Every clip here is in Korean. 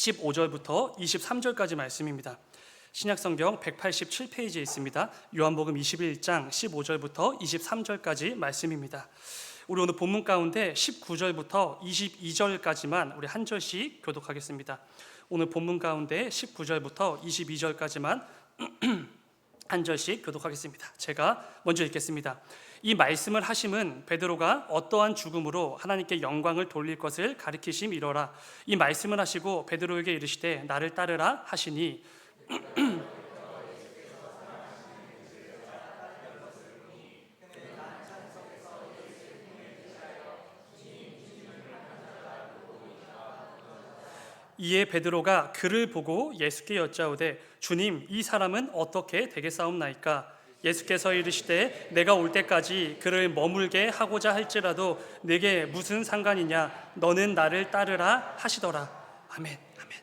15절부터 23절까지 말씀입니다. 신약성경 187페이지에 있습니다. 요한복음 21장 15절부터 23절까지 말씀입니다. 우리 오늘 본문 가운데 19절부터 22절까지만 우리 한 절씩 교독하겠습니다. 오늘 본문 가운데 19절부터 22절까지만 한 절씩 교독하겠습니다. 제가 먼저 읽겠습니다. 이 말씀을 하심은 베드로가 어떠한 죽음으로 하나님께 영광을 돌릴 것을 가리키심이로라. 이 말씀을 하시고 베드로에게 이르시되 나를 따르라 하시니 이에 베드로가 그를 보고 예수께 여짜오되 주님, 이 사람은 어떻게 되겠사옵나이까? 예수께서 이르시되 내가 올 때까지 그를 머물게 하고자 할지라도 내게 무슨 상관이냐? 너는 나를 따르라 하시더라. 아멘. 아멘.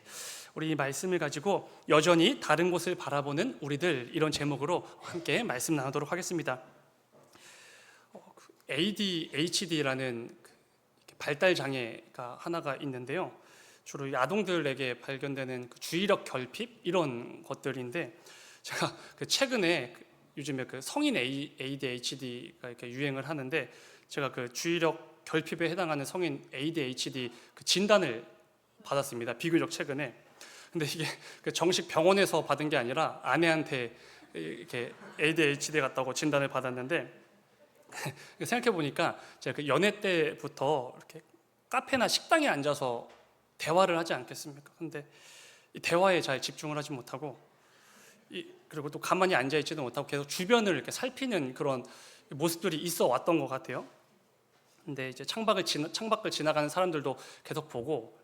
우리 이 말씀을 가지고 여전히 다른 곳을 바라보는 우리들, 이런 제목으로 함께 말씀 나누도록 하겠습니다. ADHD라는 발달 장애가 하나가 있는데요. 주로 아동들에게 발견되는 주의력 결핍 이런 것들인데, 제가 최근에 요즘에 성인 ADHD가 이렇게 유행을 하는데, 제가 주의력 결핍에 해당하는 성인 ADHD 진단을 받았습니다. 비교적 최근에. 근데 이게 정식 병원에서 받은 게 아니라 아내한테 이렇게 ADHD 같다고 진단을 받았는데, 생각해 보니까 제가 연애 때부터 이렇게 카페나 식당에 앉아서 대화를 하지 않겠습니까? 근데 이 대화에 잘 집중을 하지 못하고, 그리고 또 가만히 앉아 있지도 못하고 계속 주변을 이렇게 살피는 그런 모습들이 있어 왔던 것 같아요. 근데 이제 창밖을 지나가는 사람들도 계속 보고,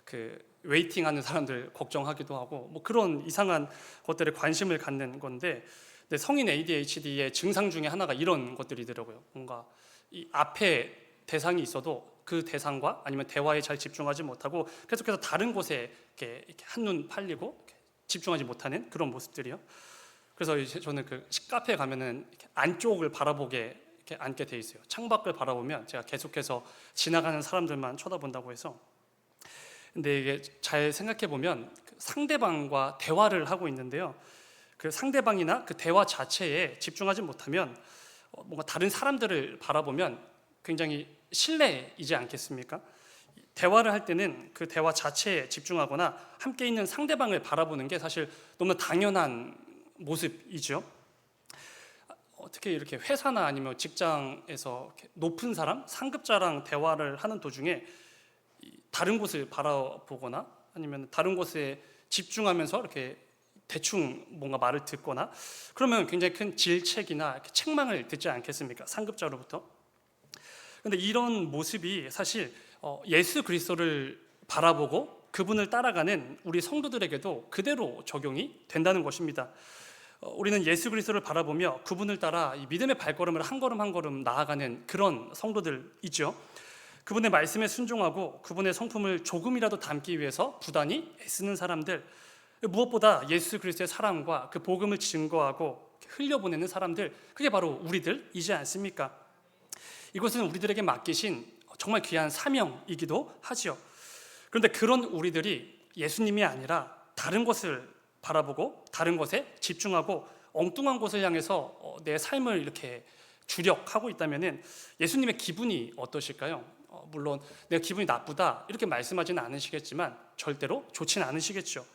이렇게 웨이팅하는 사람들 걱정하기도 하고, 뭐 그런 이상한 것들에 관심을 갖는 건데, 근데 성인 ADHD의 증상 중에 하나가 이런 것들이더라고요. 뭔가 이 앞에 대상이 있어도 그 대상과 아니면 대화에 잘 집중하지 못하고 계속해서 다른 곳에 이렇게 한눈 팔리고 이렇게 집중하지 못하는 그런 모습들이요. 그래서 이제 저는 카페에 가면은 이렇게 안쪽을 바라보게 이렇게 앉게 돼 있어요. 창밖을 바라보면 제가 계속해서 지나가는 사람들만 쳐다본다고 해서. 근데 이게 잘 생각해 보면 상대방과 대화를 하고 있는데요. 그 상대방이나 그 대화 자체에 집중하지 못하면 뭔가 다른 사람들을 바라보면 굉장히 실례이지 않겠습니까? 대화를 할 때는 그 대화 자체에 집중하거나 함께 있는 상대방을 바라보는 게 사실 너무 당연한 모습이죠. 어떻게 이렇게 회사나 아니면 직장에서 높은 사람, 상급자랑 대화를 하는 도중에 다른 곳을 바라보거나 아니면 다른 곳에 집중하면서 이렇게 대충 뭔가 말을 듣거나 그러면 굉장히 큰 질책이나 책망을 듣지 않겠습니까? 상급자로부터. 그런데 이런 모습이 사실 예수 그리스도를 바라보고 그분을 따라가는 우리 성도들에게도 그대로 적용이 된다는 것입니다. 우리는 예수 그리스도를 바라보며 그분을 따라 이 믿음의 발걸음을 한 걸음 한 걸음 나아가는 그런 성도들이죠. 그분의 말씀에 순종하고 그분의 성품을 조금이라도 담기 위해서 부단히 애쓰는 사람들, 무엇보다 예수 그리스도의 사랑과 그 복음을 증거하고 흘려보내는 사람들, 그게 바로 우리들이지 않습니까? 이것은 우리들에게 맡기신 정말 귀한 사명이기도 하지요. 그런데 그런 우리들이 예수님이 아니라 다른 것을 바라보고 다른 것에 집중하고 엉뚱한 곳을 향해서 내 삶을 이렇게 주력하고 있다면 예수님의 기분이 어떠실까요? 물론 내가 기분이 나쁘다 이렇게 말씀하지는 않으시겠지만 절대로 좋지는 않으시겠죠.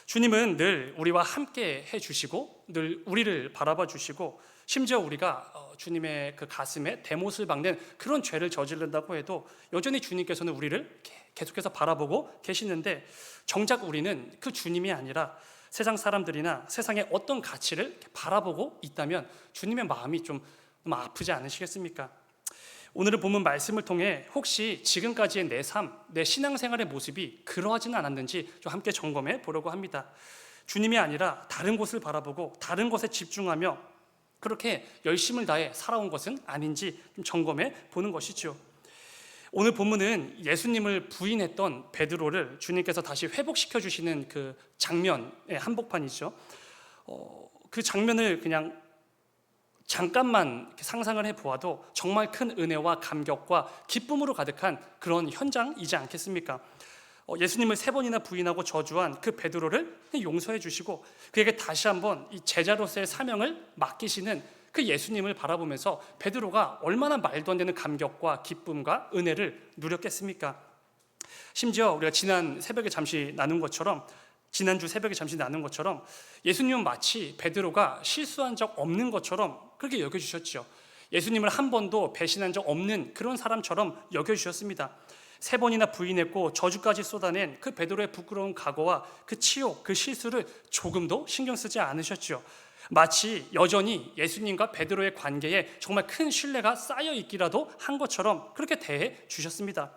주님은 늘 우리와 함께 해주시고 늘 우리를 바라봐 주시고, 심지어 우리가 주님의 그 가슴에 대못을 박는 그런 죄를 저지른다고 해도 여전히 주님께서는 우리를 계속해서 바라보고 계시는데, 정작 우리는 그 주님이 아니라 세상 사람들이나 세상의 어떤 가치를 바라보고 있다면 주님의 마음이 좀 너무 아프지 않으시겠습니까? 오늘은 본문 말씀을 통해 혹시 지금까지의 내 삶, 내 신앙생활의 모습이 그러하지는 않았는지 좀 함께 점검해 보려고 합니다. 주님이 아니라 다른 곳을 바라보고 다른 것에 집중하며 그렇게 열심을 다해 살아온 것은 아닌지 좀 점검해 보는 것이죠. 오늘 본문은 예수님을 부인했던 베드로를 주님께서 다시 회복시켜 주시는 그 장면의 한복판이죠. 그 장면을 그냥 잠깐만 상상을 해보아도 정말 큰 은혜와 감격과 기쁨으로 가득한 그런 현장이지 않겠습니까? 예수님을 3번이나 부인하고 저주한 그 베드로를 용서해 주시고 그에게 다시 한번 이 제자로서의 사명을 맡기시는 그 예수님을 바라보면서 베드로가 얼마나 말도 안 되는 감격과 기쁨과 은혜를 누렸겠습니까? 심지어 우리가 지난주 새벽에 잠시 나눈 것처럼 예수님은 마치 베드로가 실수한 적 없는 것처럼 그렇게 여겨주셨죠. 예수님을 한 번도 배신한 적 없는 그런 사람처럼 여겨주셨습니다. 3번이나 부인했고 저주까지 쏟아낸 그 베드로의 부끄러운 각오와 그 치욕, 그 실수를 조금도 신경 쓰지 않으셨죠. 마치 여전히 예수님과 베드로의 관계에 정말 큰 신뢰가 쌓여 있기라도 한 것처럼 그렇게 대해 주셨습니다.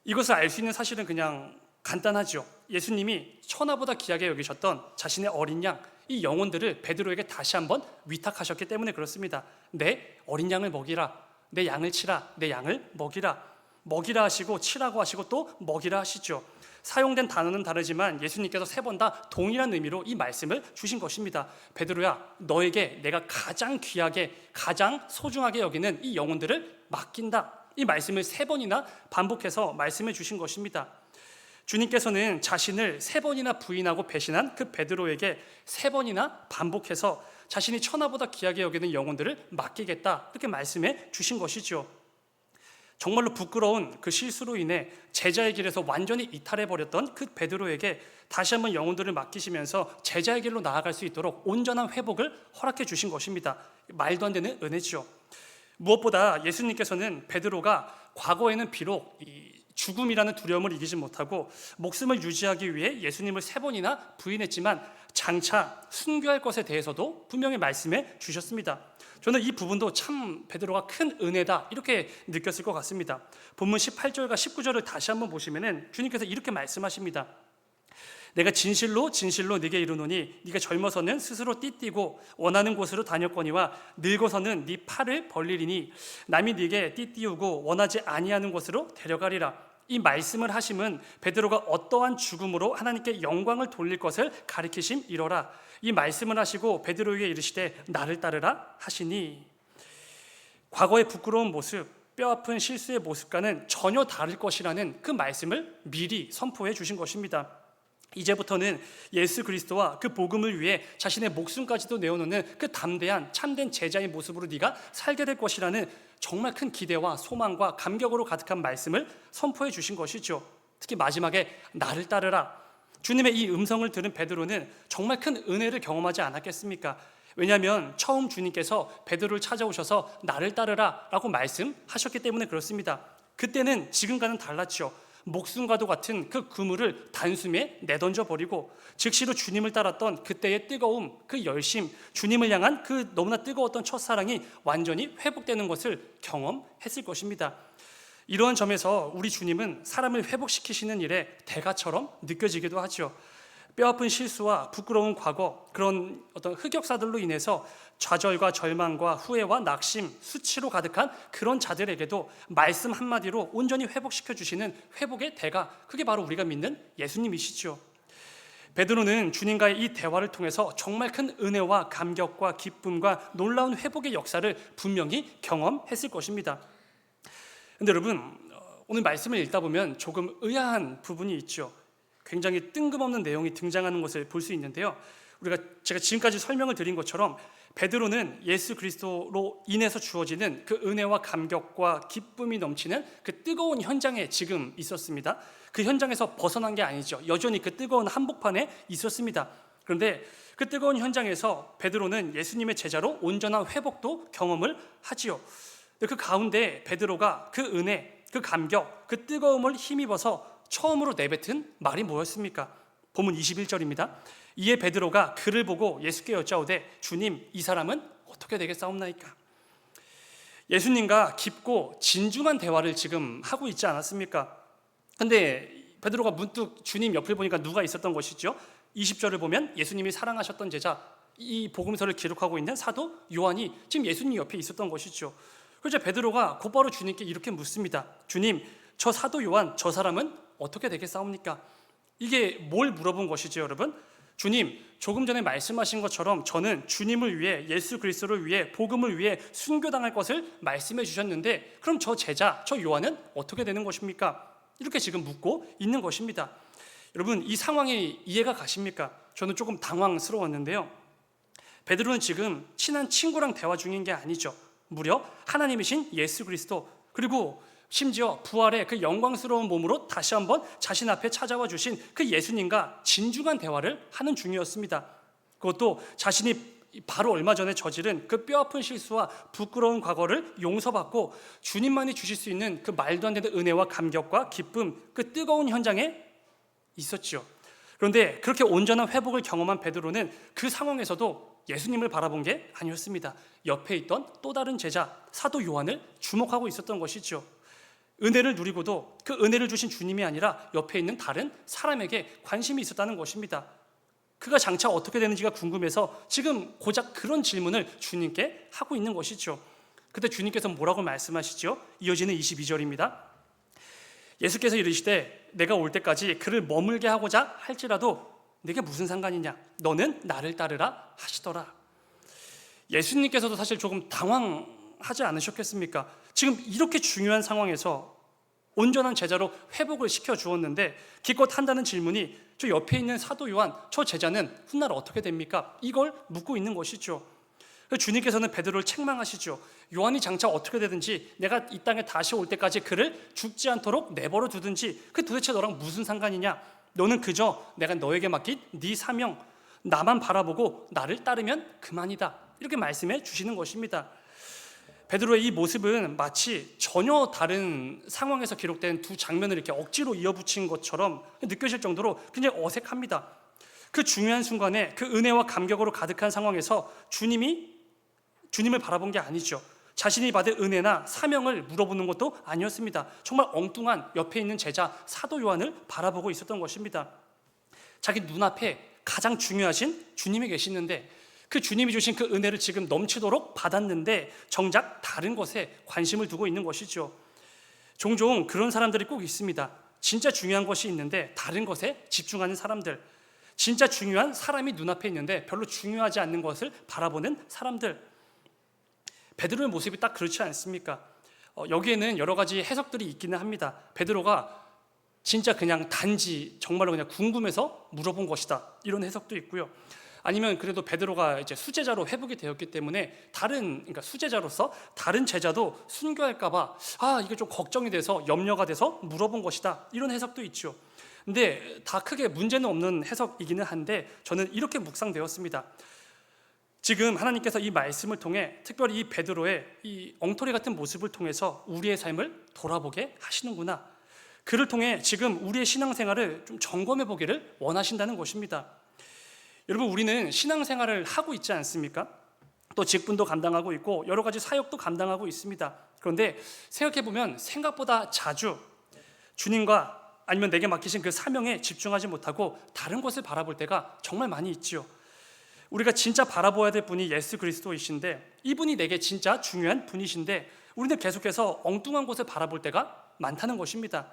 이것을 알 수 있는 사실은 그냥 간단하죠. 예수님이 천하보다 귀하게 여기셨던 자신의 어린 양, 이 영혼들을 베드로에게 다시 한번 위탁하셨기 때문에 그렇습니다. 내 어린 양을 먹이라, 내 양을 치라, 내 양을 먹이라 하시고 치라고 하시고 또 먹이라 하시죠. 사용된 단어는 다르지만 예수님께서 3번 다 동일한 의미로 이 말씀을 주신 것입니다. 베드로야, 너에게 내가 가장 귀하게 가장 소중하게 여기는 이 영혼들을 맡긴다. 이 말씀을 3번이나 반복해서 말씀해 주신 것입니다. 주님께서는 자신을 3번이나 부인하고 배신한 그 베드로에게 3번이나 반복해서 자신이 천하보다 귀하게 여기는 영혼들을 맡기겠다 이렇게 말씀해 주신 것이죠. 정말로 부끄러운 그 실수로 인해 제자의 길에서 완전히 이탈해버렸던 그 베드로에게 다시 한번 영혼들을 맡기시면서 제자의 길로 나아갈 수 있도록 온전한 회복을 허락해 주신 것입니다. 말도 안 되는 은혜죠. 무엇보다 예수님께서는 베드로가 과거에는 비록 이 죽음이라는 두려움을 이기지 못하고 목숨을 유지하기 위해 예수님을 3번이나 부인했지만 장차 순교할 것에 대해서도 분명히 말씀해 주셨습니다. 저는 이 부분도 참 베드로가 큰 은혜다 이렇게 느꼈을 것 같습니다. 본문 18절과 19절을 다시 한번 보시면은 주님께서 이렇게 말씀하십니다. 내가 진실로 진실로 네게 이르노니 네가 젊어서는 스스로 띠띠고 원하는 곳으로 다녔거니와 늙어서는 네 팔을 벌리리니 남이 네게 띠띠우고 원하지 아니하는 곳으로 데려가리라. 이 말씀을 하심은 베드로가 어떠한 죽음으로 하나님께 영광을 돌릴 것을 가리키심이로라. 이 말씀을 하시고 베드로에게 이르시되 나를 따르라 하시니, 과거의 부끄러운 모습, 뼈아픈 실수의 모습과는 전혀 다를 것이라는 그 말씀을 미리 선포해 주신 것입니다. 이제부터는 예수 그리스도와 그 복음을 위해 자신의 목숨까지도 내어놓는 그 담대한 참된 제자의 모습으로 네가 살게 될 것이라는 정말 큰 기대와 소망과 감격으로 가득한 말씀을 선포해 주신 것이죠. 특히 마지막에 나를 따르라. 주님의 이 음성을 들은 베드로는 정말 큰 은혜를 경험하지 않았겠습니까? 왜냐하면 처음 주님께서 베드로를 찾아오셔서 나를 따르라 라고 말씀하셨기 때문에 그렇습니다. 그때는 지금과는 달랐죠. 목숨과도 같은 그 그물을 단숨에 내던져 버리고 즉시로 주님을 따랐던 그때의 뜨거움, 그 열심, 주님을 향한 그 너무나 뜨거웠던 첫사랑이 완전히 회복되는 것을 경험했을 것입니다. 이러한 점에서 우리 주님은 사람을 회복시키시는 일에 대가처럼 느껴지기도 하죠. 뼈아픈 실수와 부끄러운 과거, 그런 어떤 흑역사들로 인해서 좌절과 절망과 후회와 낙심, 수치로 가득한 그런 자들에게도 말씀 한마디로 온전히 회복시켜 주시는 회복의 대가, 그게 바로 우리가 믿는 예수님이시죠. 베드로는 주님과의 이 대화를 통해서 정말 큰 은혜와 감격과 기쁨과 놀라운 회복의 역사를 분명히 경험했을 것입니다. 그런데 여러분, 오늘 말씀을 읽다 보면 조금 의아한 부분이 있죠. 굉장히 뜬금없는 내용이 등장하는 것을 볼 수 있는데요. 제가 지금까지 설명을 드린 것처럼 베드로는 예수 그리스도로 인해서 주어지는 그 은혜와 감격과 기쁨이 넘치는 그 뜨거운 현장에 지금 있었습니다. 그 현장에서 벗어난 게 아니죠. 여전히 그 뜨거운 한복판에 있었습니다. 그런데 그 뜨거운 현장에서 베드로는 예수님의 제자로 온전한 회복도 경험을 하지요. 그 가운데 베드로가 그 은혜, 그 감격, 그 뜨거움을 힘입어서 처음으로 내뱉은 말이 뭐였습니까? 본문 21절입니다. 이에 베드로가 그를 보고 예수께 여짜오되 주님, 이 사람은 어떻게 되겠사옵나이까? 예수님과 깊고 진중한 대화를 지금 하고 있지 않았습니까? 근데 베드로가 문득 주님 옆을 보니까 누가 있었던 것이죠? 20절을 보면 예수님이 사랑하셨던 제자, 이 복음서를 기록하고 있는 사도 요한이 지금 예수님 옆에 있었던 것이죠. 그래서 베드로가 곧바로 주님께 이렇게 묻습니다. 주님, 저 사도 요한, 저 사람은 어떻게 되겠사옵니까? 이게 뭘 물어본 것이죠, 여러분? 주님, 조금 전에 말씀하신 것처럼 저는 주님을 위해, 예수 그리스도를 위해, 복음을 위해 순교당할 것을 말씀해 주셨는데 그럼 저 제자, 저 요한은 어떻게 되는 것입니까? 이렇게 지금 묻고 있는 것입니다. 여러분, 이 상황이 이해가 가십니까? 저는 조금 당황스러웠는데요. 베드로는 지금 친한 친구랑 대화 중인 게 아니죠. 무려 하나님이신 예수 그리스도, 그리고 심지어 부활의 그 영광스러운 몸으로 다시 한번 자신 앞에 찾아와 주신 그 예수님과 진중한 대화를 하는 중이었습니다. 그것도 자신이 바로 얼마 전에 저지른 그 뼈아픈 실수와 부끄러운 과거를 용서받고 주님만이 주실 수 있는 그 말도 안 되는 은혜와 감격과 기쁨, 그 뜨거운 현장에 있었죠. 그런데 그렇게 온전한 회복을 경험한 베드로는 그 상황에서도 예수님을 바라본 게 아니었습니다. 옆에 있던 또 다른 제자 사도 요한을 주목하고 있었던 것이죠. 은혜를 누리고도 그 은혜를 주신 주님이 아니라 옆에 있는 다른 사람에게 관심이 있었다는 것입니다. 그가 장차 어떻게 되는지가 궁금해서 지금 고작 그런 질문을 주님께 하고 있는 것이죠. 그때 주님께서 뭐라고 말씀하시죠? 이어지는 22절입니다. 예수께서 이르시되 내가 올 때까지 그를 머물게 하고자 할지라도 내게 무슨 상관이냐? 너는 나를 따르라 하시더라. 예수님께서도 사실 조금 당황하지 않으셨겠습니까? 지금 이렇게 중요한 상황에서 온전한 제자로 회복을 시켜 주었는데 기껏 한다는 질문이 저 옆에 있는 사도 요한, 저 제자는 훗날 어떻게 됩니까? 이걸 묻고 있는 것이죠. 주님께서는 베드로를 책망하시죠. 요한이 장차 어떻게 되든지 내가 이 땅에 다시 올 때까지 그를 죽지 않도록 내버려 두든지 그 도대체 너랑 무슨 상관이냐? 너는 그저 내가 너에게 맡긴 네 사명, 나만 바라보고 나를 따르면 그만이다. 이렇게 말씀해 주시는 것입니다. 베드로의 이 모습은 마치 전혀 다른 상황에서 기록된 두 장면을 이렇게 억지로 이어붙인 것처럼 느껴질 정도로 굉장히 어색합니다. 그 중요한 순간에 그 은혜와 감격으로 가득한 상황에서 주님을 바라본 게 아니죠. 자신이 받은 은혜나 사명을 물어보는 것도 아니었습니다. 정말 엉뚱한 옆에 있는 제자 사도 요한을 바라보고 있었던 것입니다. 자기 눈앞에 가장 중요하신 주님이 계시는데 그 주님이 주신 그 은혜를 지금 넘치도록 받았는데 정작 다른 것에 관심을 두고 있는 것이죠. 종종 그런 사람들이 꼭 있습니다. 진짜 중요한 것이 있는데 다른 것에 집중하는 사람들, 진짜 중요한 사람이 눈앞에 있는데 별로 중요하지 않는 것을 바라보는 사람들. 베드로의 모습이 딱 그렇지 않습니까? 여기에는 여러 가지 해석들이 있기는 합니다. 베드로가 진짜 그냥 단지 정말로 그냥 궁금해서 물어본 것이다, 이런 해석도 있고요. 아니면 그래도 베드로가 이제 수제자로 회복이 되었기 때문에 그러니까 수제자로서 다른 제자도 순교할까봐 이게 좀 걱정이 돼서 염려가 돼서 물어본 것이다, 이런 해석도 있죠. 근데 다 크게 문제는 없는 해석이기는 한데 저는 이렇게 묵상되었습니다. 지금 하나님께서 이 말씀을 통해 특별히 이 베드로의 이 엉터리 같은 모습을 통해서 우리의 삶을 돌아보게 하시는구나. 그를 통해 지금 우리의 신앙생활을 좀 점검해 보기를 원하신다는 것입니다. 여러분, 우리는 신앙생활을 하고 있지 않습니까? 또 직분도 감당하고 있고 여러 가지 사역도 감당하고 있습니다. 그런데 생각해보면 생각보다 자주 주님과 아니면 내게 맡기신 그 사명에 집중하지 못하고 다른 것을 바라볼 때가 정말 많이 있지요. 우리가 진짜 바라봐야 될 분이 예수 그리스도이신데 이분이 내게 진짜 중요한 분이신데 우리는 계속해서 엉뚱한 곳을 바라볼 때가 많다는 것입니다.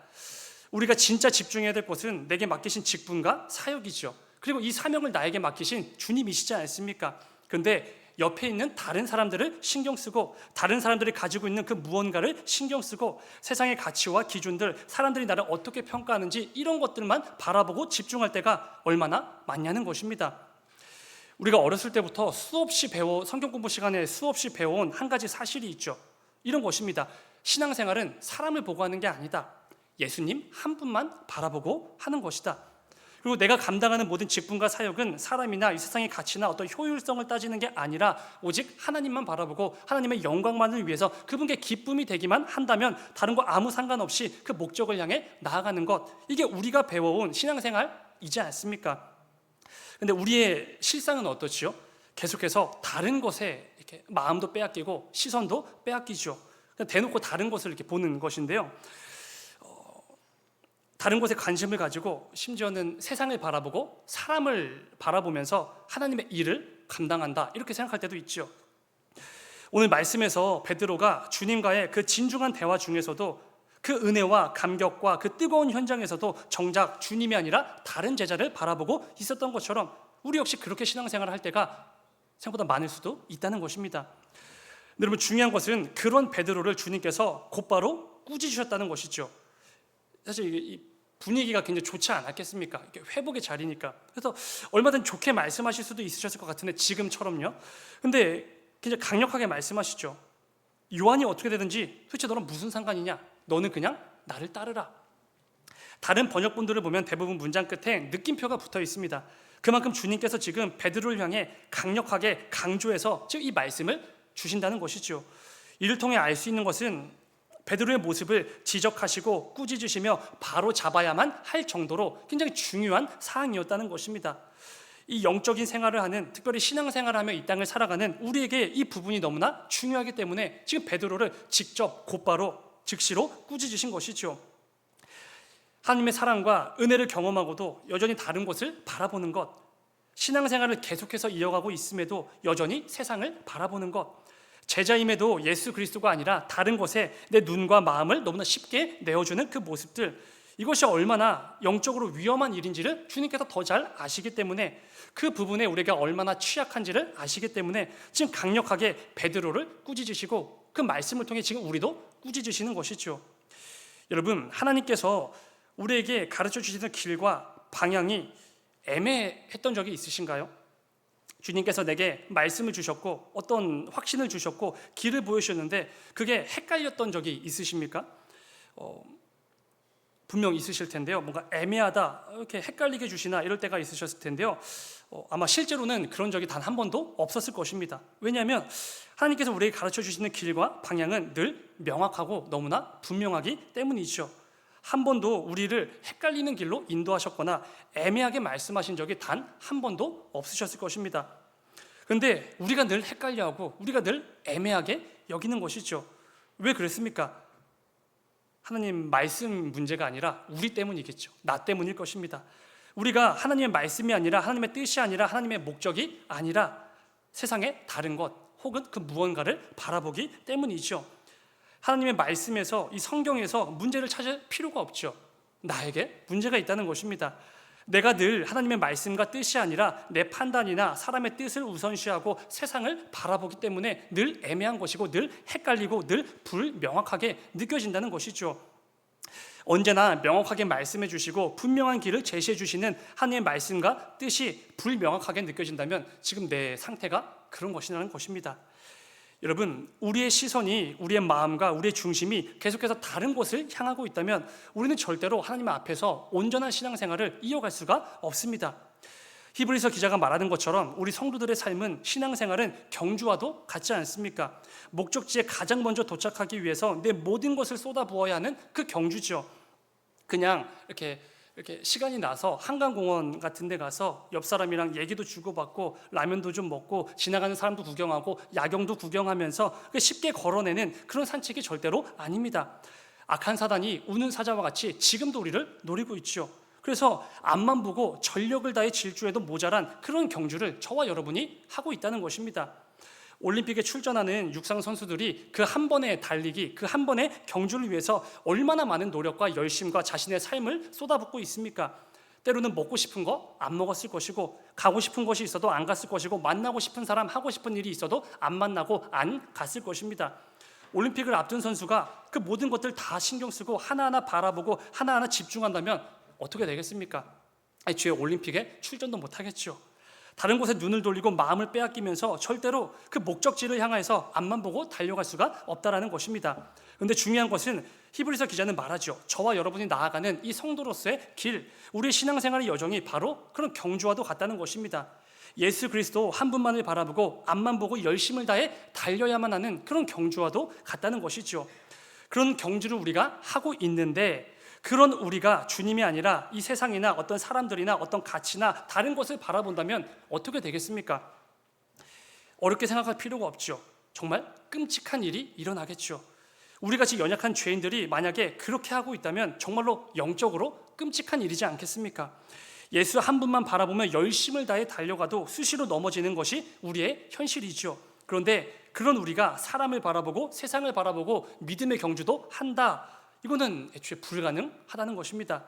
우리가 진짜 집중해야 될 것은 내게 맡기신 직분과 사역이죠. 그리고 이 사명을 나에게 맡기신 주님이시지 않습니까? 그런데 옆에 있는 다른 사람들을 신경 쓰고 다른 사람들이 가지고 있는 그 무언가를 신경 쓰고 세상의 가치와 기준들, 사람들이 나를 어떻게 평가하는지 이런 것들만 바라보고 집중할 때가 얼마나 많냐는 것입니다. 우리가 어렸을 때부터 성경 공부 시간에 수없이 배워온 한 가지 사실이 있죠. 이런 것입니다. 신앙생활은 사람을 보고 하는 게 아니다. 예수님 한 분만 바라보고 하는 것이다. 그리고 내가 감당하는 모든 직분과 사역은 사람이나 이 세상의 가치나 어떤 효율성을 따지는 게 아니라 오직 하나님만 바라보고 하나님의 영광만을 위해서 그분께 기쁨이 되기만 한다면 다른 거 아무 상관없이 그 목적을 향해 나아가는 것, 이게 우리가 배워온 신앙생활이지 않습니까? 근데 우리의 실상은 어떻지요? 계속해서 다른 것에 이렇게 마음도 빼앗기고 시선도 빼앗기죠. 대놓고 다른 것을 이렇게 보는 것인데요. 다른 곳에 관심을 가지고 심지어는 세상을 바라보고 사람을 바라보면서 하나님의 일을 감당한다, 이렇게 생각할 때도 있죠. 오늘 말씀에서 베드로가 주님과의 그 진중한 대화 중에서도 그 은혜와 감격과 그 뜨거운 현장에서도 정작 주님이 아니라 다른 제자를 바라보고 있었던 것처럼 우리 역시 그렇게 신앙생활을 할 때가 생각보다 많을 수도 있다는 것입니다. 여러분, 중요한 것은 그런 베드로를 주님께서 곧바로 꾸짖으셨다는 것이죠. 사실 이 분위기가 굉장히 좋지 않았겠습니까? 이게 회복의 자리니까. 그래서 얼마든 좋게 말씀하실 수도 있으셨을 것 같은데 지금처럼요. 근데 굉장히 강력하게 말씀하시죠. 요한이 어떻게 되든지 도대체 너랑 무슨 상관이냐? 너는 그냥 나를 따르라. 다른 번역본들을 보면 대부분 문장 끝에 느낌표가 붙어 있습니다. 그만큼 주님께서 지금 베드로를 향해 강력하게 강조해서 즉 이 말씀을 주신다는 것이죠. 이를 통해 알 수 있는 것은 베드로의 모습을 지적하시고 꾸짖으시며 바로 잡아야만 할 정도로 굉장히 중요한 사항이었다는 것입니다. 이 영적인 생활을 하는, 특별히 신앙생활을 하며 이 땅을 살아가는 우리에게 이 부분이 너무나 중요하기 때문에 지금 베드로를 직접 곧바로 즉시로 꾸짖으신 것이죠. 하나님의 사랑과 은혜를 경험하고도 여전히 다른 곳을 바라보는 것, 신앙생활을 계속해서 이어가고 있음에도 여전히 세상을 바라보는 것, 제자임에도 예수 그리스도가 아니라 다른 곳에 내 눈과 마음을 너무나 쉽게 내어주는 그 모습들, 이것이 얼마나 영적으로 위험한 일인지를 주님께서 더 잘 아시기 때문에, 그 부분에 우리가 얼마나 취약한지를 아시기 때문에 지금 강력하게 베드로를 꾸짖으시고 그 말씀을 통해 지금 우리도 꾸짖으시는 것이죠. 여러분, 하나님께서 우리에게 가르쳐 주시는 길과 방향이 애매했던 적이 있으신가요? 주님께서 내게 말씀을 주셨고 어떤 확신을 주셨고 길을 보여주셨는데 그게 헷갈렸던 적이 있으십니까? 분명 있으실 텐데요. 뭔가 애매하다, 이렇게 헷갈리게 주시나 이럴 때가 있으셨을 텐데요. 아마 실제로는 그런 적이 단 한 번도 없었을 것입니다. 왜냐하면 하나님께서 우리에게 가르쳐 주시는 길과 방향은 늘 명확하고 너무나 분명하기 때문이죠. 한 번도 우리를 헷갈리는 길로 인도하셨거나 애매하게 말씀하신 적이 단 한 번도 없으셨을 것입니다. 그런데 우리가 늘 헷갈려하고 우리가 늘 애매하게 여기는 것이죠. 왜 그랬습니까? 하나님 말씀 문제가 아니라 우리 때문이겠죠. 나 때문일 것입니다. 우리가 하나님의 말씀이 아니라 하나님의 뜻이 아니라 하나님의 목적이 아니라 세상의 다른 것 혹은 그 무언가를 바라보기 때문이죠. 하나님의 말씀에서, 이 성경에서 문제를 찾을 필요가 없죠. 나에게 문제가 있다는 것입니다. 내가 늘 하나님의 말씀과 뜻이 아니라 내 판단이나 사람의 뜻을 우선시하고 세상을 바라보기 때문에 늘 애매한 것이고 늘 헷갈리고 늘 불명확하게 느껴진다는 것이죠. 언제나 명확하게 말씀해 주시고 분명한 길을 제시해 주시는 하나님의 말씀과 뜻이 불명확하게 느껴진다면 지금 내 상태가 그런 것이라는 것입니다. 여러분, 우리의 시선이, 우리의 마음과 우리의 중심이 계속해서 다른 곳을 향하고 있다면 우리는 절대로 하나님 앞에서 온전한 신앙생활을 이어갈 수가 없습니다. 히브리서 기자가 말하는 것처럼 우리 성도들의 삶은, 신앙생활은 경주와도 같지 않습니까? 목적지에 가장 먼저 도착하기 위해서 내 모든 것을 쏟아부어야 하는 그 경주죠. 그냥 이렇게 시간이 나서 한강공원 같은 데 가서 옆 사람이랑 얘기도 주고받고 라면도 좀 먹고 지나가는 사람도 구경하고 야경도 구경하면서 쉽게 걸어내는 그런 산책이 절대로 아닙니다. 악한 사단이 우는 사자와 같이 지금도 우리를 노리고 있죠. 그래서 앞만 보고 전력을 다해 질주해도 모자란 그런 경주를 저와 여러분이 하고 있다는 것입니다. 올림픽에 출전하는 육상 선수들이 그 한 번의 달리기, 그 한 번의 경주를 위해서 얼마나 많은 노력과 열심과 자신의 삶을 쏟아붓고 있습니까? 때로는 먹고 싶은 거 안 먹었을 것이고, 가고 싶은 곳이 있어도 안 갔을 것이고, 만나고 싶은 사람, 하고 싶은 일이 있어도 안 만나고 안 갔을 것입니다. 올림픽을 앞둔 선수가 그 모든 것들 다 신경 쓰고 하나하나 바라보고 하나하나 집중한다면 어떻게 되겠습니까? 애초에 올림픽에 출전도 못하겠죠. 다른 곳에 눈을 돌리고 마음을 빼앗기면서 절대로 그 목적지를 향해서 앞만 보고 달려갈 수가 없다라는 것입니다. 그런데 중요한 것은 히브리서 기자는 말하죠. 저와 여러분이 나아가는 이 성도로서의 길, 우리의 신앙생활의 여정이 바로 그런 경주와도 같다는 것입니다. 예수 그리스도 한 분만을 바라보고 앞만 보고 열심을 다해 달려야만 하는 그런 경주와도 같다는 것이죠. 그런 경주를 우리가 하고 있는데, 그런 우리가 주님이 아니라 이 세상이나 어떤 사람들이나 어떤 가치나 다른 것을 바라본다면 어떻게 되겠습니까? 어렵게 생각할 필요가 없죠. 정말 끔찍한 일이 일어나겠죠. 우리같이 연약한 죄인들이 만약에 그렇게 하고 있다면 정말로 영적으로 끔찍한 일이지 않겠습니까? 예수 한 분만 바라보며 열심을 다해 달려가도 수시로 넘어지는 것이 우리의 현실이죠. 그런데 그런 우리가 사람을 바라보고 세상을 바라보고 믿음의 경주도 한다, 이거는 애초에 불가능하다는 것입니다.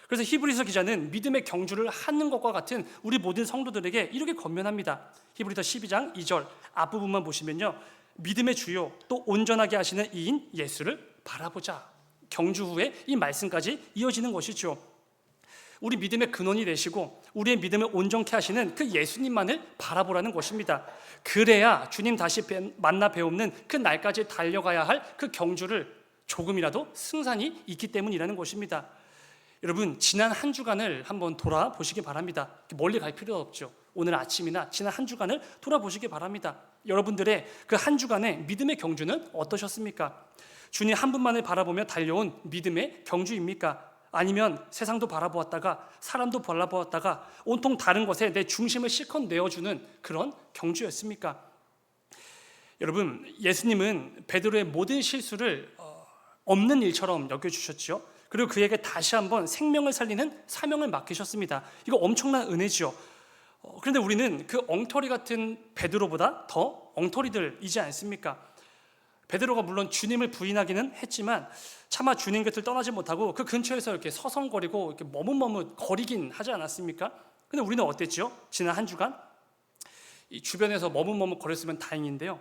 그래서 히브리서 기자는 믿음의 경주를 하는 것과 같은 우리 모든 성도들에게 이렇게 권면합니다. 히브리서 12장 2절 앞부분만 보시면요, 믿음의 주요 또 온전하게 하시는 이인 예수를 바라보자, 경주 후에 이 말씀까지 이어지는 것이죠. 우리 믿음의 근원이 되시고 우리의 믿음을 온전케 하시는 그 예수님만을 바라보라는 것입니다. 그래야 주님 다시 만나 뵈옵는 그 날까지 달려가야 할 그 경주를 조금이라도 승산이 있기 때문이라는 것입니다. 여러분, 지난 한 주간을 한번 돌아보시기 바랍니다. 멀리 갈 필요 없죠. 오늘 아침이나 지난 한 주간을 돌아보시기 바랍니다. 여러분들의 그 한 주간의 믿음의 경주는 어떠셨습니까? 주님 한 분만을 바라보며 달려온 믿음의 경주입니까? 아니면 세상도 바라보았다가 사람도 바라보았다가 온통 다른 것에 내 중심을 실컷 내어주는 그런 경주였습니까? 여러분, 예수님은 베드로의 모든 실수를 없는 일처럼 여겨주셨죠. 그리고 그에게 다시 한번 생명을 살리는 사명을 맡기셨습니다. 이거 엄청난 은혜죠. 그런데 우리는 그 엉터리 같은 베드로보다 더 엉터리들이지 않습니까? 베드로가 물론 주님을 부인하기는 했지만 차마 주님 곁을 떠나지 못하고 그 근처에서 이렇게 서성거리고 이렇게 머뭇머뭇 거리긴 하지 않았습니까? 근데 우리는 어땠죠? 지난 한 주간 이 주변에서 머뭇머뭇 거렸으면 다행인데요.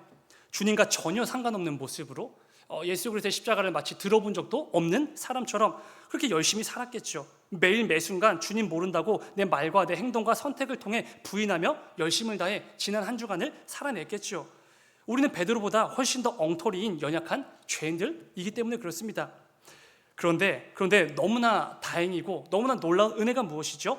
주님과 전혀 상관없는 모습으로 예수 그리스도의 십자가를 마치 들어본 적도 없는 사람처럼 그렇게 열심히 살았겠죠. 매일 매순간 주님 모른다고 내 말과 내 행동과 선택을 통해 부인하며 열심을 다해 지난 한 주간을 살아냈겠죠. 우리는 베드로보다 훨씬 더 엉터리인 연약한 죄인들이기 때문에 그렇습니다. 그런데 너무나 다행이고 너무나 놀라운 은혜가 무엇이죠?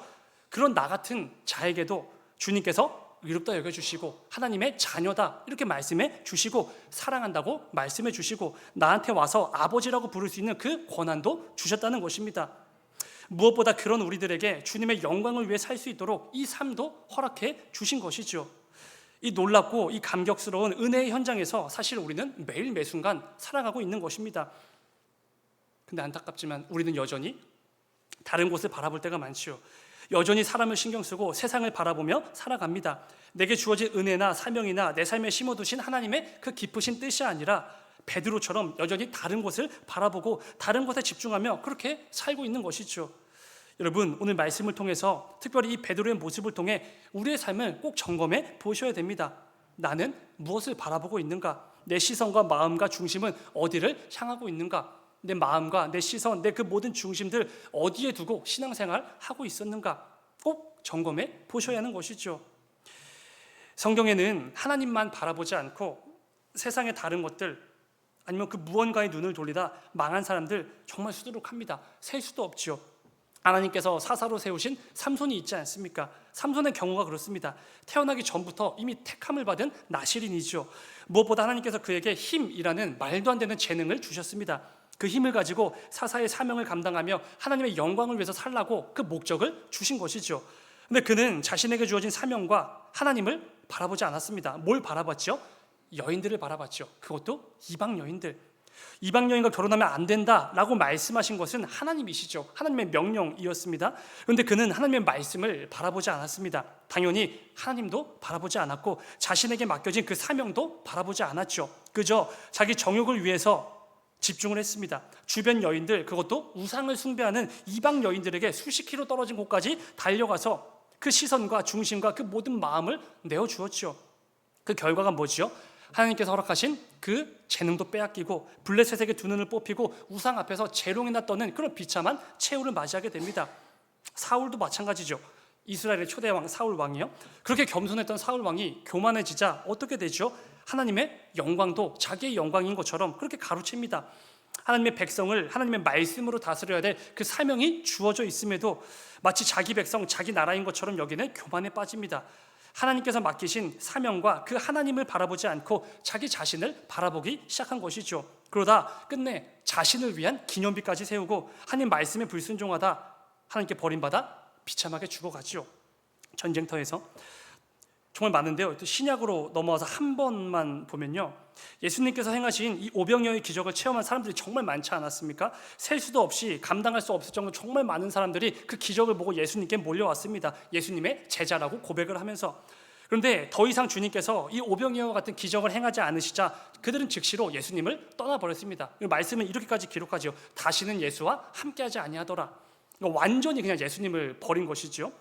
그런 나 같은 자에게도 주님께서 의롭다 여겨주시고 하나님의 자녀다 이렇게 말씀해 주시고 사랑한다고 말씀해 주시고 나한테 와서 아버지라고 부를 수 있는 그 권한도 주셨다는 것입니다. 무엇보다 그런 우리들에게 주님의 영광을 위해 살 수 있도록 이 삶도 허락해 주신 것이죠. 이 놀랍고 이 감격스러운 은혜의 현장에서 사실 우리는 매일 매순간 살아가고 있는 것입니다. 근데 안타깝지만 우리는 여전히 다른 곳을 바라볼 때가 많지요. 여전히 사람을 신경 쓰고 세상을 바라보며 살아갑니다. 내게 주어진 은혜나 사명이나 내 삶에 심어두신 하나님의 그 깊으신 뜻이 아니라 베드로처럼 여전히 다른 곳을 바라보고 다른 것에 집중하며 그렇게 살고 있는 것이죠. 여러분, 오늘 말씀을 통해서 특별히 이 베드로의 모습을 통해 우리의 삶을 꼭 점검해 보셔야 됩니다. 나는 무엇을 바라보고 있는가? 내 시선과 마음과 중심은 어디를 향하고 있는가? 내 마음과 내 시선, 내 그 모든 중심들 어디에 두고 신앙생활 하고 있었는가? 꼭 점검해 보셔야 하는 것이죠. 성경에는 하나님만 바라보지 않고 세상의 다른 것들 아니면 그 무언가의 눈을 돌리다 망한 사람들 정말 수두룩합니다. 셀 수도 없지요. 하나님께서 사사로 세우신 삼손이 있지 않습니까? 삼손의 경우가 그렇습니다. 태어나기 전부터 이미 택함을 받은 나실인이죠. 무엇보다 하나님께서 그에게 힘이라는 말도 안 되는 재능을 주셨습니다. 그 힘을 가지고 사사의 사명을 감당하며 하나님의 영광을 위해서 살라고 그 목적을 주신 것이죠. 근데 그는 자신에게 주어진 사명과 하나님을 바라보지 않았습니다. 뭘 바라봤죠? 여인들을 바라봤죠. 그것도 이방 여인들. 이방 여인과 결혼하면 안 된다라고 말씀하신 것은 하나님이시죠. 하나님의 명령이었습니다. 그런데 그는 하나님의 말씀을 바라보지 않았습니다. 당연히 하나님도 바라보지 않았고 자신에게 맡겨진 그 사명도 바라보지 않았죠. 그저 자기 정욕을 위해서 집중을 했습니다. 주변 여인들, 그것도 우상을 숭배하는 이방 여인들에게 수십 킬로 떨어진 곳까지 달려가서 그 시선과 중심과 그 모든 마음을 내어주었죠. 그 결과가 뭐지요? 하나님께서 허락하신 그 재능도 빼앗기고 블레셋에게 두 눈을 뽑히고 우상 앞에서 재롱이나 떠는 그런 비참한 최후를 맞이하게 됩니다. 사울도 마찬가지죠. 이스라엘의 초대 왕 사울 왕이요. 그렇게 겸손했던 사울 왕이 교만해지자 어떻게 되죠? 하나님의 영광도 자기의 영광인 것처럼 그렇게 가로챕니다. 하나님의 백성을 하나님의 말씀으로 다스려야 될 그 사명이 주어져 있음에도 마치 자기 백성, 자기 나라인 것처럼 여기는 교만에 빠집니다. 하나님께서 맡기신 사명과 그 하나님을 바라보지 않고 자기 자신을 바라보기 시작한 것이죠. 그러다 끝내 자신을 위한 기념비까지 세우고 하나님 말씀에 불순종하다 하나님께 버림받아 비참하게 죽어가죠. 전쟁터에서. 정말 많은데요. 또 신약으로 넘어와서 한 번만 보면요, 예수님께서 행하신 이 오병이어의 기적을 체험한 사람들이 정말 많지 않았습니까? 셀 수도 없이 감당할 수 없을 정도로 정말 많은 사람들이 그 기적을 보고 예수님께 몰려왔습니다. 예수님의 제자라고 고백을 하면서. 그런데 더 이상 주님께서 이 오병이어와 같은 기적을 행하지 않으시자 그들은 즉시로 예수님을 떠나버렸습니다. 말씀은 이렇게까지 기록하죠. 다시는 예수와 함께하지 아니하더라. 완전히 그냥 예수님을 버린 것이죠.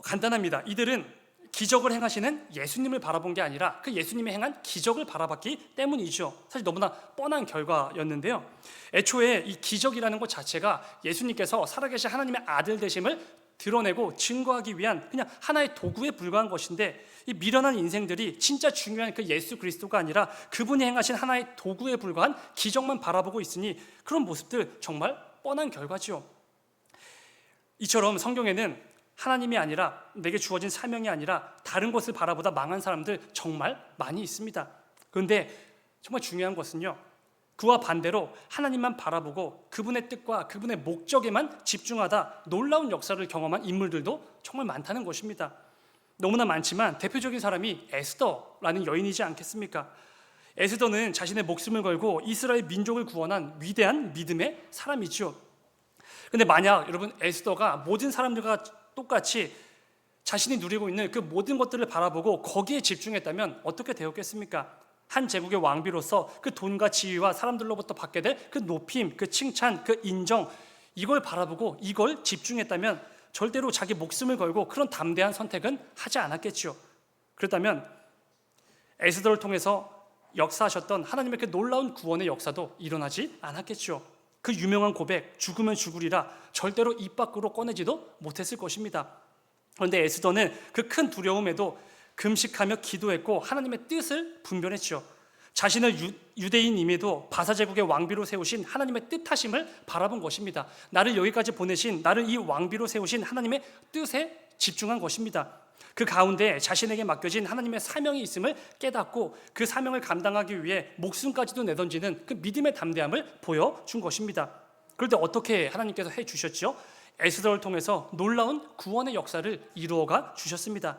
간단합니다. 이들은 기적을 행하시는 예수님을 바라본 게 아니라 그 예수님이 행한 기적을 바라봤기 때문이죠. 사실 너무나 뻔한 결과였는데요. 애초에 이 기적이라는 것 자체가 예수님께서 살아계신 하나님의 아들 되심을 드러내고 증거하기 위한 그냥 하나의 도구에 불과한 것인데, 이 미련한 인생들이 진짜 중요한 그 예수 그리스도가 아니라 그분이 행하신 하나의 도구에 불과한 기적만 바라보고 있으니 그런 모습들 정말 뻔한 결과지요. 이처럼 성경에는 하나님이 아니라, 내게 주어진 사명이 아니라 다른 것을 바라보다 망한 사람들 정말 많이 있습니다. 그런데 정말 중요한 것은요, 그와 반대로 하나님만 바라보고 그분의 뜻과 그분의 목적에만 집중하다 놀라운 역사를 경험한 인물들도 정말 많다는 것입니다. 너무나 많지만 대표적인 사람이 에스더라는 여인이지 않겠습니까? 에스더는 자신의 목숨을 걸고 이스라엘 민족을 구원한 위대한 믿음의 사람이죠. 근데 만약 여러분 에스더가 모든 사람들과 똑같이 자신이 누리고 있는 그 모든 것들을 바라보고 거기에 집중했다면 어떻게 되었겠습니까? 한 제국의 왕비로서 그 돈과 지위와 사람들로부터 받게 될 그 높임, 그 칭찬, 그 인정, 이걸 바라보고 이걸 집중했다면 절대로 자기 목숨을 걸고 그런 담대한 선택은 하지 않았겠죠. 그렇다면 에스더를 통해서 역사하셨던 하나님의 그 놀라운 구원의 역사도 일어나지 않았겠죠. 그 유명한 고백, 죽으면 죽으리라, 절대로 입 밖으로 꺼내지도 못했을 것입니다. 그런데 에스더는 그 큰 두려움에도 금식하며 기도했고 하나님의 뜻을 분별했죠. 자신을 유대인임에도 바사제국의 왕비로 세우신 하나님의 뜻하심을 바라본 것입니다. 나를 여기까지 보내신, 나를 이 왕비로 세우신 하나님의 뜻에 집중한 것입니다. 그 가운데 자신에게 맡겨진 하나님의 사명이 있음을 깨닫고 그 사명을 감당하기 위해 목숨까지도 내던지는 그 믿음의 담대함을 보여준 것입니다. 그런데 어떻게 하나님께서 해주셨죠? 에스더를 통해서 놀라운 구원의 역사를 이루어가 주셨습니다.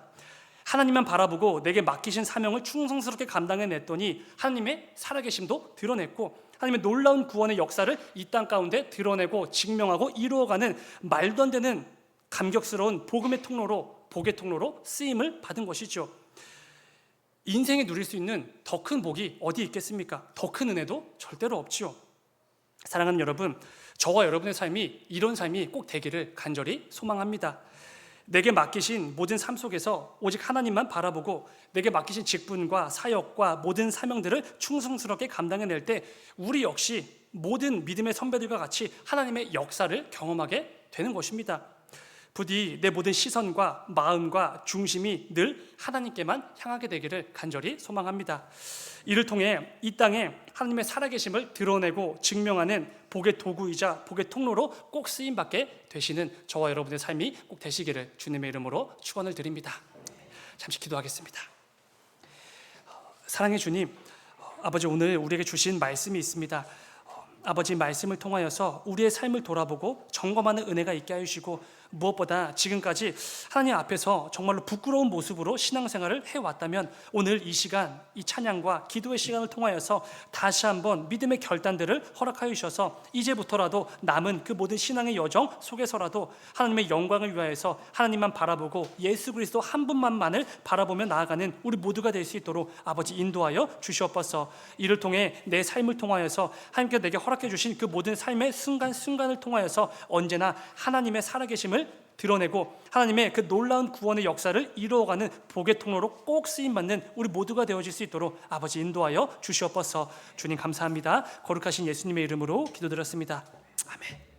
하나님만 바라보고 내게 맡기신 사명을 충성스럽게 감당해냈더니 하나님의 살아계심도 드러냈고 하나님의 놀라운 구원의 역사를 이 땅 가운데 드러내고 증명하고 이루어가는 말도 안 되는 감격스러운 복음의 통로로, 복의 통로로 쓰임을 받은 것이죠. 인생에 누릴 수 있는 더 큰 복이 어디 있겠습니까? 더 큰 은혜도 절대로 없지요. 사랑하는 여러분, 저와 여러분의 삶이 이런 삶이 꼭 되기를 간절히 소망합니다. 내게 맡기신 모든 삶 속에서 오직 하나님만 바라보고 내게 맡기신 직분과 사역과 모든 사명들을 충성스럽게 감당해낼 때 우리 역시 모든 믿음의 선배들과 같이 하나님의 역사를 경험하게 되는 것입니다. 부디 내 모든 시선과 마음과 중심이 늘 하나님께만 향하게 되기를 간절히 소망합니다. 이를 통해 이 땅에 하나님의 살아계심을 드러내고 증명하는 복의 도구이자 복의 통로로 꼭 쓰임받게 되시는 저와 여러분의 삶이 꼭 되시기를 주님의 이름으로 축원을 드립니다. 잠시 기도하겠습니다. 사랑의 주님, 아버지, 오늘 우리에게 주신 말씀이 있습니다. 아버지, 말씀을 통하여서 우리의 삶을 돌아보고 점검하는 은혜가 있게 해주시고 무엇보다 지금까지 하나님 앞에서 정말로 부끄러운 모습으로 신앙생활을 해왔다면 오늘 이 시간, 이 찬양과 기도의 시간을 통하여서 다시 한번 믿음의 결단들을 허락하여 주셔서 이제부터라도 남은 그 모든 신앙의 여정 속에서라도 하나님의 영광을 위하여서 하나님만 바라보고 예수 그리스도 한 분만을 바라보며 나아가는 우리 모두가 될 수 있도록 아버지 인도하여 주시옵소서. 이를 통해 내 삶을 통하여서 하나님께 내게 허락해 주신 그 모든 삶의 순간순간을 통하여서 언제나 하나님의 살아계심을 드러내고 하나님의 그 놀라운 구원의 역사를 이루어가는 복의 통로로 꼭 쓰임받는 우리 모두가 되어질 수 있도록 아버지 인도하여 주시옵소서. 주님 감사합니다. 거룩하신 예수님의 이름으로 기도드렸습니다. 아멘.